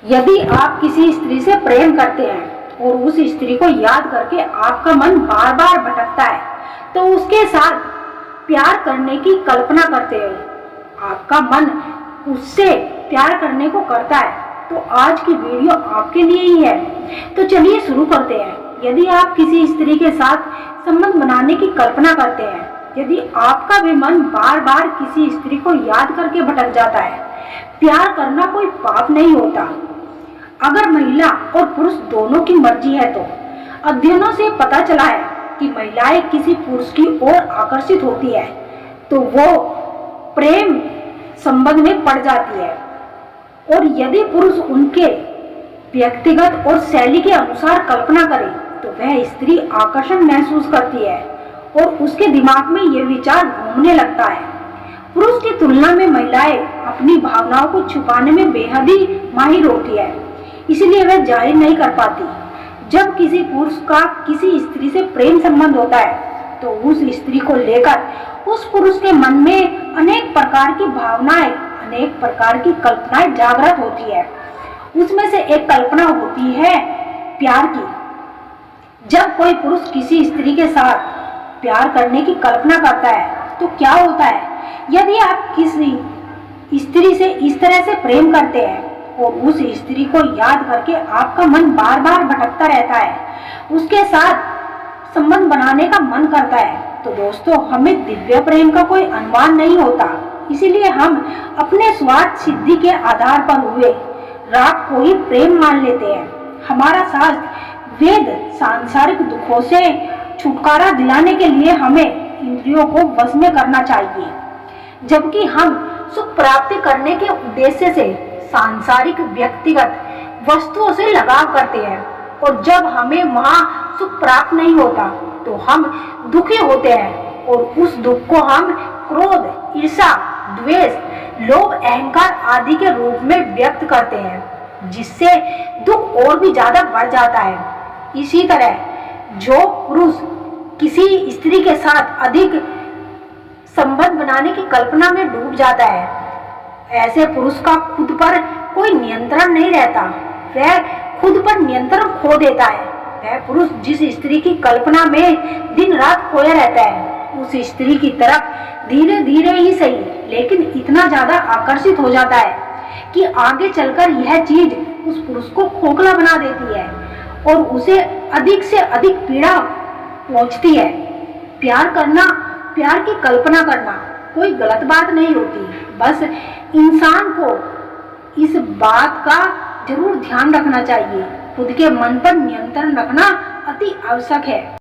यदि आप किसी स्त्री से प्रेम करते हैं और उस स्त्री को याद करके आपका मन बार बार भटकता है, तो उसके साथ प्यार करने की कल्पना करते हैं, आपका मन उससे प्यार करने को करता है, तो आज की वीडियो आपके लिए ही है। तो चलिए शुरू करते हैं। यदि आप किसी स्त्री के साथ संबंध बनाने की कल्पना करते हैं, यदि आपका भी मन बार बार किसी स्त्री को याद करके भटक जाता है, प्यार करना कोई पाप नहीं होता अगर महिला और पुरुष दोनों की मर्जी है। तो अध्ययनों से पता चला है कि महिलाएं किसी पुरुष की ओर आकर्षित होती है तो वो प्रेम संबंध में पड़ जाती है, और यदि पुरुष उनके व्यक्तिगत और शैली के अनुसार कल्पना करे तो वह स्त्री आकर्षण महसूस करती है और उसके दिमाग में ये विचार घूमने लगता है। पुरुष की तुलना में महिलाएं अपनी भावनाओं को छुपाने में बेहद ही माहिर होती है, इसलिए वह जाहिर नहीं कर पाती। जब किसी पुरुष का किसी स्त्री से प्रेम संबंध होता है तो उस स्त्री को लेकर उस पुरुष के मन में अनेक प्रकार की भावनाएं, अनेक प्रकार की कल्पनाएं जागृत होती है। उसमें से एक कल्पना होती है प्यार की। जब कोई पुरुष किसी स्त्री के साथ प्यार करने की कल्पना करता है तो क्या होता है, यदि आप किसी स्त्री से इस तरह से प्रेम करते हैं और उस स्त्री को याद करके आपका मन बार बार भटकता रहता है, उसके साथ संबंध बनाने का मन करता है, तो दोस्तों हमें दिव्य प्रेम का कोई अनुमान नहीं होता। इसीलिए हम अपने स्वार्थ सिद्धि के आधार पर हुए राग को ही प्रेम मान लेते हैं। हमारा शास्त्र वेद सांसारिक दुखों से छुटकारा दिलाने के लिए हमें इंद्रियों को वश में करना चाहिए, जबकि हम सुख प्राप्ति करने के उद्देश्य से सांसारिक व्यक्तिगत वस्तुओं से लगाव करते हैं, और जब हमें वहां सुख प्राप्त नहीं होता तो हम दुखी होते हैं, और उस दुख को हम क्रोध, ईर्ष्या, द्वेष, लोभ, अहंकार आदि के रूप में व्यक्त करते हैं, जिससे दुख और भी ज्यादा बढ़ जाता है। इसी तरह जो पुरुष किसी स्त्री के साथ अधिक संबंध बनाने की कल्पना में डूब जाता है, ऐसे पुरुष का खुद पर कोई नियंत्रण नहीं रहता, वह खुद पर नियंत्रण खो देता है। वह पुरुष जिस स्त्री की कल्पना में दिन रात खोया रहता है, उस स्त्री की तरफ धीरे धीरे ही सही लेकिन इतना ज्यादा आकर्षित हो जाता है कि आगे चलकर यह चीज उस पुरुष को खोखला बना देती है और उसे अधिक से अधिक पीड़ा पहुंचती है। प्यार करना, प्यार की कल्पना करना कोई गलत बात नहीं होती, बस इंसान को इस बात का जरूर ध्यान रखना चाहिए। खुद के मन पर नियंत्रण रखना अति आवश्यक है।